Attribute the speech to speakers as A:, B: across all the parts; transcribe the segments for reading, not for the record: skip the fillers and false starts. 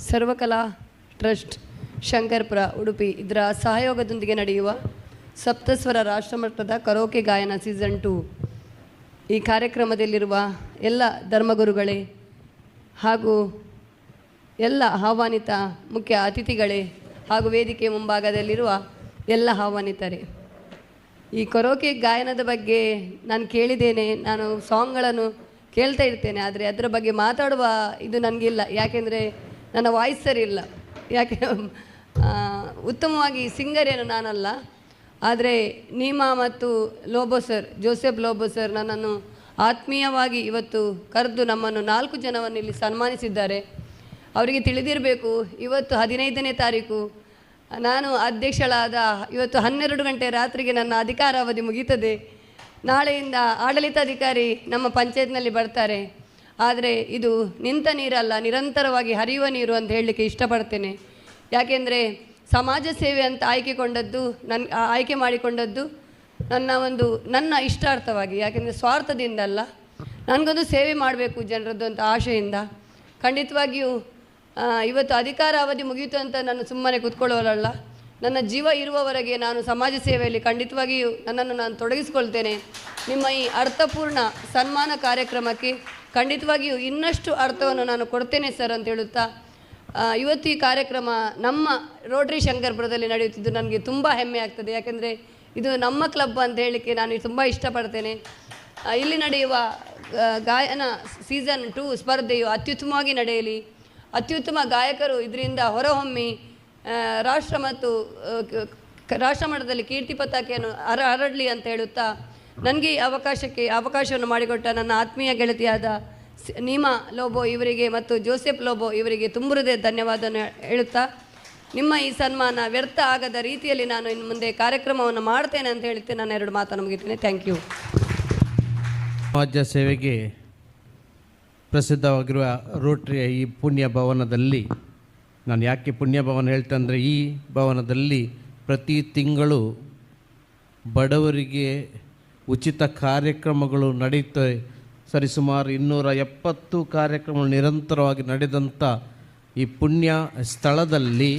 A: ಸರ್ವಕಲಾ trust Shankarpura Udupi ಇದರ ಸಹಯೋಗದೊಂದಿಗೆ ನಡೆಯುವ ಸಪ್ತಸ್ವರ ರಾಷ್ಟ್ರಮಟ್ಟದ ಕರೋಕೆ ಗಾಯನ ಸೀಸನ್ 2 ಈ ಕಾರ್ಯಕ್ರಮದಲ್ಲಿರುವ ಎಲ್ಲ ಧರ್ಮಗುರುಗಳೇ ಹಾಗೂ ಎಲ್ಲ ಆಹ್ವಾನಿತ ಮುಖ್ಯ ಅತಿಥಿಗಳೇ ಹಾಗೂ ವೇದಿಕೆ ಮುಂಭಾಗದಲ್ಲಿರುವ ಎಲ್ಲ ಆಹ್ವಾನಿತರೇ, ಈ ಕರೋಕೆ ಗಾಯನದ ಬಗ್ಗೆ ನಾನು ಕೇಳಿದ್ದೇನೆ. ನಾನು ಸಾಂಗ್ಗಳನ್ನು ಕೇಳ್ತಾ ಇರ್ತೇನೆ, ಆದರೆ ಅದರ ಬಗ್ಗೆ ಮಾತಾಡುವ ಇದು ನನಗಿಲ್ಲ. ಯಾಕೆಂದರೆ ನನ್ನ ವಾಯ್ಸ್ ಸರಿ ಇಲ್ಲ. ಯಾಕೆ ಉತ್ತಮವಾಗಿ ಸಿಂಗರ್ ಏನು ನಾನಲ್ಲ. ಆದರೆ ನೀಮಾ ಮತ್ತು Lobo sir, Joseph Lobo sir ನನ್ನನ್ನು ಆತ್ಮೀಯವಾಗಿ ಇವತ್ತು ಕರೆದು ನಮ್ಮನ್ನು 4 ಜನವನ್ನು ಇಲ್ಲಿ ಸನ್ಮಾನಿಸಿದ್ದಾರೆ. ಅವರಿಗೆ ತಿಳಿದಿರಬೇಕು, ಇವತ್ತು 15ನೇ ತಾರೀಕು ನಾನು ಅಧ್ಯಕ್ಷಳಾದ ಇವತ್ತು 12 ಗಂಟೆ ರಾತ್ರಿಗೆ ನನ್ನ ಅಧಿಕಾರಾವಧಿ ಮುಗೀತದೆ. ನಾಳೆಯಿಂದ ಆಡಳಿತಾಧಿಕಾರಿ ನಮ್ಮ ಪಂಚಾಯತ್ನಲ್ಲಿ ಬರ್ತಾರೆ. ಆದರೆ ಇದು ನಿಂತ ನೀರಲ್ಲ, ನಿರಂತರವಾಗಿ ಹರಿಯುವ ನೀರು ಅಂತ ಹೇಳಲಿಕ್ಕೆ ಇಷ್ಟಪಡ್ತೇನೆ. ಯಾಕೆಂದರೆ ಸಮಾಜ ಸೇವೆ ಅಂತ ಆಯ್ಕೆ ಮಾಡಿಕೊಂಡದ್ದು ನನ್ನ ಇಷ್ಟಾರ್ಥವಾಗಿ, ಯಾಕೆಂದರೆ ಸ್ವಾರ್ಥದಿಂದ ಅಲ್ಲ, ನನಗೊಂದು ಸೇವೆ ಮಾಡಬೇಕು ಜನರದ್ದು ಅಂತ ಆಶೆಯಿಂದ. ಖಂಡಿತವಾಗಿಯೂ ಇವತ್ತು ಅಧಿಕಾರಾವಧಿ ಮುಗಿಯಿತು ಅಂತ ನಾನು ಸುಮ್ಮನೆ ಕೂತ್ಕೊಳ್ಳೋಲ್ಲ. ನನ್ನ ಜೀವ ಇರುವವರೆಗೆ ನಾನು ಸಮಾಜ ಸೇವೆಯಲ್ಲಿ ಖಂಡಿತವಾಗಿಯೂ ನನ್ನನ್ನು ನಾನು ತೊಡಗಿಸಿಕೊಳ್ತೇನೆ. ನಿಮ್ಮ ಈ ಅರ್ಥಪೂರ್ಣ ಸನ್ಮಾನ ಕಾರ್ಯಕ್ರಮಕ್ಕೆ ಖಂಡಿತವಾಗಿಯೂ ಇನ್ನಷ್ಟು ಅರ್ಥವನ್ನು ನಾನು ಕೊಡ್ತೇನೆ ಸರ್ ಅಂತ ಹೇಳುತ್ತಾ, ಇವತ್ತು ಈ ಕಾರ್ಯಕ್ರಮ ನಮ್ಮ ರೋಟರಿ ಶಂಕರ್ಪುರದಲ್ಲಿ ನಡೆಯುತ್ತಿದ್ದು ನನಗೆ ತುಂಬ ಹೆಮ್ಮೆ ಆಗ್ತದೆ. ಯಾಕೆಂದರೆ ಇದು ನಮ್ಮ ಕ್ಲಬ್ ಅಂತ ಹೇಳಲಿಕ್ಕೆ ನಾನು ತುಂಬ ಇಷ್ಟಪಡ್ತೇನೆ. ಇಲ್ಲಿ ನಡೆಯುವ ಗಾಯನ ಸೀಸನ್ 2 ಸ್ಪರ್ಧೆಯು ಅತ್ಯುತ್ತಮವಾಗಿ ನಡೆಯಲಿ, ಅತ್ಯುತ್ತಮ ಗಾಯಕರು ಇದರಿಂದ ಹೊರಹೊಮ್ಮಿ ರಾಷ್ಟ್ರಮಟ್ಟದಲ್ಲಿ ಕೀರ್ತಿ ಪತಾಕೆಯನ್ನು ಹರಡಲಿ ಅಂತ ಹೇಳುತ್ತಾ, ನನಗೆ ಈ ಅವಕಾಶವನ್ನು ಮಾಡಿಕೊಟ್ಟ ನನ್ನ ಆತ್ಮೀಯ ಗೆಳತಿಯಾದ ನೀಮಾ ಲೋಬೋ ಇವರಿಗೆ ಮತ್ತು ಜೋಸೆಫ್ ಲೋಬೋ ಇವರಿಗೆ ತುಂಬುವುದೇ ಧನ್ಯವಾದವನ್ನು ಹೇಳುತ್ತಾ, ನಿಮ್ಮ ಈ ಸನ್ಮಾನ ವ್ಯರ್ಥ ಆಗದ ರೀತಿಯಲ್ಲಿ ನಾನು ಇನ್ನು ಮುಂದೆ ಕಾರ್ಯಕ್ರಮವನ್ನು ಮಾಡ್ತೇನೆ ಅಂತ ಹೇಳುತ್ತೇನೆ. ನಾನು 2 ಮಾತನ್ನು ಮುಗಿತೇನೆ. Thank you.
B: ಸಮಾಜ ಸೇವೆಗೆ ಪ್ರಸಿದ್ಧವಾಗಿರುವ ರೋಟರಿಯ ಈ ಪುಣ್ಯ ಭವನದಲ್ಲಿ, ನಾನು ಯಾಕೆ ಪುಣ್ಯ ಭವನ ಹೇಳ್ತೇನೆ ಅಂದರೆ, ಈ ಭವನದಲ್ಲಿ ಪ್ರತಿ ತಿಂಗಳು ಬಡವರಿಗೆ ಉಚಿತ ಕಾರ್ಯಕ್ರಮಗಳು ನಡೆಯುತ್ತವೆ. ಸರಿಸುಮಾರು 270 ಕಾರ್ಯಕ್ರಮಗಳು ನಿರಂತರವಾಗಿ ನಡೆದಂಥ ಈ ಪುಣ್ಯ ಸ್ಥಳದಲ್ಲಿ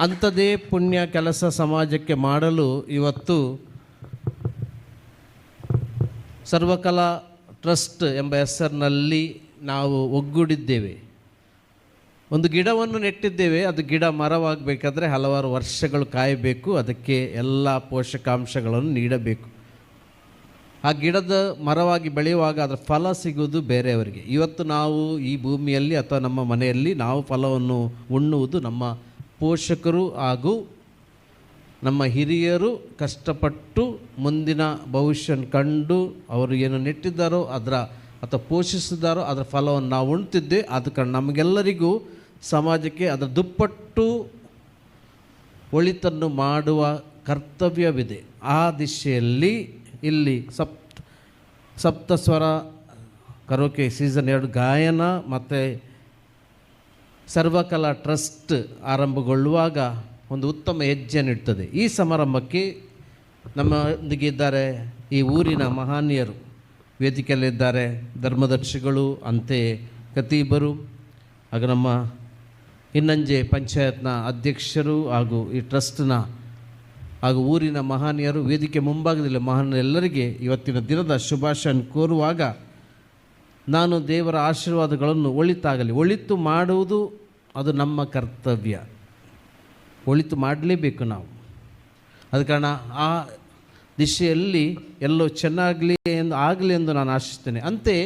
B: ಅಂಥದ್ದೇ ಪುಣ್ಯ ಕೆಲಸ ಸಮಾಜಕ್ಕೆ ಮಾಡಲು ಇವತ್ತು ಸರ್ವಕಲಾ ಟ್ರಸ್ಟ್ ಎಂಬ ಹೆಸರಿನಲ್ಲಿ ನಾವು ಒಗ್ಗೂಡಿದ್ದೇವೆ. ಒಂದು ಗಿಡವನ್ನು ನೆಟ್ಟಿದ್ದೇವೆ. ಅದು ಗಿಡ ಮರವಾಗಬೇಕಾದ್ರೆ ಹಲವಾರು ವರ್ಷಗಳು ಕಾಯಬೇಕು, ಅದಕ್ಕೆ ಎಲ್ಲ ಪೋಷಕಾಂಶಗಳನ್ನು ನೀಡಬೇಕು. ಆ ಗಿಡದ ಮರವಾಗಿ ಬೆಳೆಯುವಾಗ ಅದರ ಫಲ ಸಿಗುವುದು ಬೇರೆಯವರಿಗೆ. ಇವತ್ತು ನಾವು ಈ ಭೂಮಿಯಲ್ಲಿ ಅಥವಾ ನಮ್ಮ ಮನೆಯಲ್ಲಿ ನಾವು ಫಲವನ್ನು ಉಣ್ಣುವುದು ನಮ್ಮ ಪೋಷಕರು ಹಾಗೂ ನಮ್ಮ ಹಿರಿಯರು ಕಷ್ಟಪಟ್ಟು ಮುಂದಿನ ಭವಿಷ್ಯ ಕಂಡು ಅವರು ಏನು ನೆಟ್ಟಿದ್ದಾರೋ ಅಥವಾ ಪೋಷಿಸಿದಾರೋ ಅದರ ಫಲವನ್ನು ನಾವು ಉಣ್ತಿದ್ದೆ. ಅದು ಕಾರಣ ನಮಗೆಲ್ಲರಿಗೂ ಸಮಾಜಕ್ಕೆ ಅದರ ದುಪ್ಪಟ್ಟು ಒಳಿತನ್ನು ಮಾಡುವ ಕರ್ತವ್ಯವಿದೆ. ಆ ದಿಶೆಯಲ್ಲಿ ಇಲ್ಲಿ ಸಪ್ತಸ್ವರ ಕರೋಕೆ ಸೀಸನ್ 2 ಗಾಯನ ಮತ್ತು ಸರ್ವಕಲಾ ಟ್ರಸ್ಟ್ ಆರಂಭಗೊಳ್ಳುವಾಗ ಒಂದು ಉತ್ತಮ ಹೆಜ್ಜೆನಿಡ್ತದೆ. ಈ ಸಮಾರಂಭಕ್ಕೆ ನಮ್ಮೊಂದಿಗೆ ಇದ್ದಾರೆ ಈ ಊರಿನ ಮಹನೀಯರು, ವೇದಿಕೆಯಲ್ಲಿದ್ದಾರೆ ಧರ್ಮದರ್ಶಿಗಳು, ಅಂತೆ ಖತೀಬರು ಹಾಗೂ ನಮ್ಮ ಹಿನ್ನಂಜೆ ಪಂಚಾಯತ್ನ ಅಧ್ಯಕ್ಷರು ಹಾಗೂ ಈ ಟ್ರಸ್ಟ್ನ ಹಾಗೂ ಊರಿನ ಮಹನೀಯರು, ವೇದಿಕೆ ಮುಂಭಾಗದಲ್ಲಿ ಮಹಾನೀಯರೆಲ್ಲರಿಗೆ ಇವತ್ತಿನ ದಿನದ ಶುಭಾಶಯ ಕೋರುವಾಗ, ನಾನು ದೇವರ ಆಶೀರ್ವಾದಗಳನ್ನು ಒಳಿತು ಮಾಡುವುದು ಅದು ನಮ್ಮ ಕರ್ತವ್ಯ. ಒಳಿತು ಮಾಡಲೇಬೇಕು ನಾವು. ಅದ ಕಾರಣ ಆ ದಿಶೆಯಲ್ಲಿ ಎಲ್ಲೋ ಆಗಲಿ ಎಂದು ನಾನು ಆಶಿಸ್ತೇನೆ. ಅಂತೆಯೇ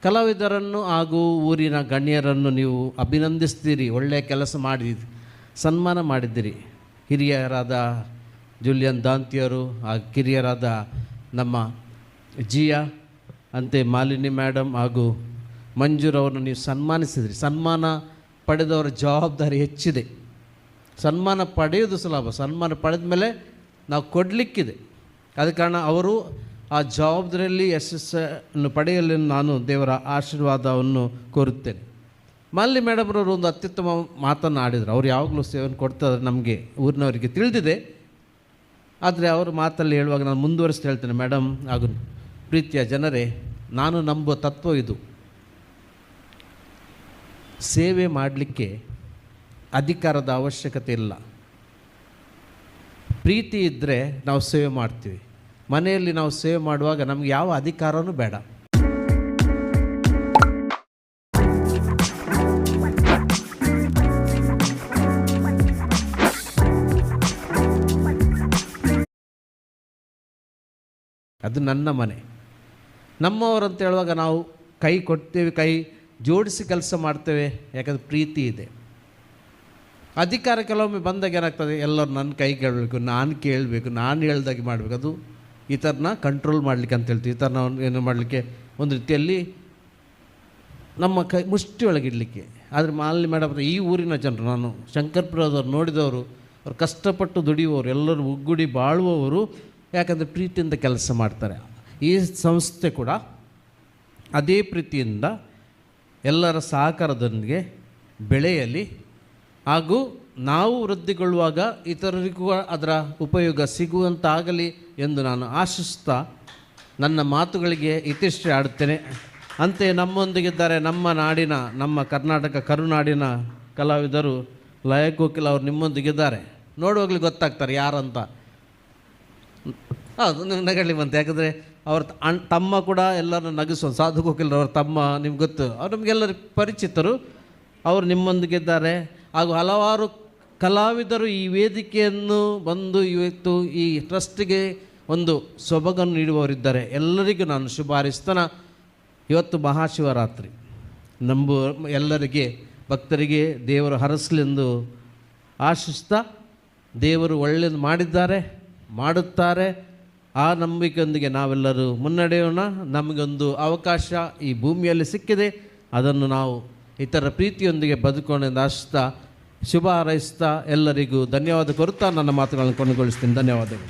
B: ಕಲಾವಿದರನ್ನು ಹಾಗೂ ಊರಿನ ಗಣ್ಯರನ್ನು ನೀವು ಅಭಿನಂದಿಸ್ತೀರಿ. ಒಳ್ಳೆಯ ಕೆಲಸ ಸನ್ಮಾನ ಮಾಡಿದ್ದೀರಿ. ಹಿರಿಯರಾದ ಜೂಲಿಯನ್ ದಾಂತಿಯರು, ಹಾಗೂ ಕಿರಿಯರಾದ ನಮ್ಮ ಜಿಯಾ, ಅಂತೆ ಮಾಲಿನಿ ಮೇಡಮ್ ಹಾಗೂ ಮಂಜೂರವರನ್ನು ನೀವು ಸನ್ಮಾನಿಸಿದ್ರಿ. ಸನ್ಮಾನ ಪಡೆದವರ ಜವಾಬ್ದಾರಿ ಹೆಚ್ಚಿದೆ. ಸನ್ಮಾನ ಪಡೆಯೋದು ಸುಲಭ, ಸನ್ಮಾನ ಪಡೆದ ಮೇಲೆ ನಾವು ಕೊಡಲಿಕ್ಕಿದೆ. ಆದ ಕಾರಣ ಅವರು ಆ ಜವಾಬ್ದಾರಿಯಲ್ಲಿ ಯಶಸ್ಸನ್ನು ಪಡೆಯಲು ನಾನು ದೇವರ ಆಶೀರ್ವಾದವನ್ನು ಕೋರುತ್ತೇನೆ. ಮಾಲಿನಿ ಮೇಡಮ್ರವರು ಒಂದು ಅತ್ಯುತ್ತಮ ಮಾತನ್ನು ಆಡಿದರು. ಅವ್ರು ಯಾವಾಗಲೂ ಸೇವೆಯನ್ನು ಕೊಡ್ತಾರೆ, ನಮಗೆ ಊರಿನವರಿಗೆ ತಿಳಿದಿದೆ. ಆದರೆ ಅವರು ಮಾತಲ್ಲಿ ಹೇಳುವಾಗ ನಾನು ಮುಂದುವರಿಸ್ತಾ ಹೇಳ್ತೇನೆ. ಮೇಡಮ್ ಹಾಗೂ ಪ್ರೀತಿಯ ಜನರೇ, ನಾನು ನಂಬುವ ತತ್ವ ಇದು. ಸೇವೆ ಮಾಡಲಿಕ್ಕೆ ಅಧಿಕಾರದ ಅವಶ್ಯಕತೆ ಇಲ್ಲ. ಪ್ರೀತಿ ಇದ್ದರೆ ನಾವು ಸೇವೆ ಮಾಡ್ತೀವಿ. ಮನೆಯಲ್ಲಿ ನಾವು ಸೇವೆ ಮಾಡುವಾಗ ನಮ್ಗೆ ಯಾವ ಅಧಿಕಾರವೂ ಬೇಡ. ಅದು ನನ್ನ ಮನೆ, ನಮ್ಮವರು ಅಂತ ಹೇಳುವಾಗ ನಾವು ಕೈ ಕೊಡ್ತೇವೆ, ಕೈ ಜೋಡಿಸಿ ಕೆಲಸ ಮಾಡ್ತೇವೆ. ಯಾಕಂದರೆ ಪ್ರೀತಿ ಇದೆ. ಅಧಿಕಾರ ಕೆಲವೊಮ್ಮೆ ಬಂದಾಗ ಏನಾಗ್ತದೆ, ಎಲ್ಲರೂ ನನ್ನ ಕೈ ಕೇಳಬೇಕು, ನಾನು ಕೇಳಬೇಕು, ನಾನು ಹೇಳ್ದಾಗೆ ಮಾಡಬೇಕು. ಅದು ಈ ಥರನ ಕಂಟ್ರೋಲ್ ಮಾಡಲಿಕ್ಕೆ ಅಂತ ಹೇಳ್ತೀವಿ. ಈ ಥರ ನಾವು ಏನು ಮಾಡಲಿಕ್ಕೆ ಒಂದು ರೀತಿಯಲ್ಲಿ ನಮ್ಮ ಕೈ ಮುಷ್ಟಿ ಒಳಗಿಡಲಿಕ್ಕೆ. ಆದರೆ ಮಾಲಿನಿ ಮೇಡಮ್ ಈ ಊರಿನ ಜನರು, ನಾನು ಶಂಕರ್ಪುರದವ್ರು ನೋಡಿದವರು, ಅವ್ರು ಕಷ್ಟಪಟ್ಟು ದುಡಿಯುವವರು, ಎಲ್ಲರೂ ಒಗ್ಗೂಡಿ ಬಾಳುವವರು. ಯಾಕಂದರೆ ಪ್ರೀತಿಯಿಂದ ಕೆಲಸ ಮಾಡ್ತಾರೆ. ಈ ಸಂಸ್ಥೆ ಕೂಡ ಅದೇ ಪ್ರೀತಿಯಿಂದ ಎಲ್ಲರ ಸಹಕಾರದೊಂದಿಗೆ ಬೆಳೆಯಲಿ, ಹಾಗೂ ನಾವು ವೃದ್ಧಿಗೊಳ್ಳುವಾಗ ಇತರರಿಗೂ ಅದರ ಉಪಯೋಗ ಸಿಗುವಂತಾಗಲಿ ಎಂದು ನಾನು ಆಶಿಸ್ತಾ ನನ್ನ ಮಾತುಗಳಿಗೆ ಇತಿಶ್ರೀ ಆಡುತ್ತೇನೆ. ಅಂತೆಯೇ ನಮ್ಮೊಂದಿಗಿದ್ದಾರೆ ನಮ್ಮ ನಾಡಿನ, ನಮ್ಮ ಕರ್ನಾಟಕ ಕರುನಾಡಿನ ಕಲಾವಿದರು ಲಯ ಕೋಕಿಲ ಅವರು ನಿಮ್ಮೊಂದಿಗಿದ್ದಾರೆ. ನೋಡುವಾಗಲೇ ಗೊತ್ತಾಗ್ತಾರೆ ಯಾರಂತ. ಹೌದು, ನೀವು ನಗಲಿ ಬಂತು. ಯಾಕಂದರೆ ಅವ್ರ ತಮ್ಮ ಕೂಡ ಎಲ್ಲರನ್ನು ನಗಿಸೋ ಸಾಧು ಕೋಕಿಲರವ್ರ ತಮ್ಮ ನಿಮ್ಗೆ ಗೊತ್ತು, ಅವ್ರು ನಮಗೆಲ್ಲರಿಗೂ ಪರಿಚಿತರು. ಅವರು ನಿಮ್ಮೊಂದಿಗಿದ್ದಾರೆ. ಹಾಗೂ ಹಲವಾರು ಕಲಾವಿದರು ಈ ವೇದಿಕೆಯನ್ನು ಬಂದು ಇವತ್ತು ಈ ಟ್ರಸ್ಟಿಗೆ ಒಂದು ಸೊಬಗನ್ನು ನೀಡುವವರಿದ್ದಾರೆ. ಎಲ್ಲರಿಗೂ ನಾನು ಶುಭ ಹಾರೈಸ್ತಾನ. ಇವತ್ತು ಮಹಾಶಿವರಾತ್ರಿ, ಎಲ್ಲರಿಗೆ ಭಕ್ತರಿಗೆ ದೇವರು ಹರಸಲೆಂದು ಆಶಿಸ್ತಾ, ದೇವರು ಒಳ್ಳೆಯದು ಮಾಡಿದ್ದಾರೆ, ಮಾಡುತ್ತಾರೆ. ಆ ನಂಬಿಕೆಯೊಂದಿಗೆ ನಾವೆಲ್ಲರೂ ಮುನ್ನಡೆಯೋಣ. ನಮಗೊಂದು ಅವಕಾಶ ಈ ಭೂಮಿಯಲ್ಲಿ ಸಿಕ್ಕಿದೆ, ಅದನ್ನು ನಾವು ಇತರ ಪ್ರೀತಿಯೊಂದಿಗೆ ಬದುಕೋಣ ಎಂದು ಆಶಿಸ್ತಾ, ಶುಭ ಹಾರೈಸ್ತಾ ಎಲ್ಲರಿಗೂ ಧನ್ಯವಾದ ಕೊರುತ್ತಾ ನನ್ನ ಮಾತುಗಳನ್ನು ಕೊನೆಗೊಳಿಸ್ತೀನಿ. ಧನ್ಯವಾದಗಳು.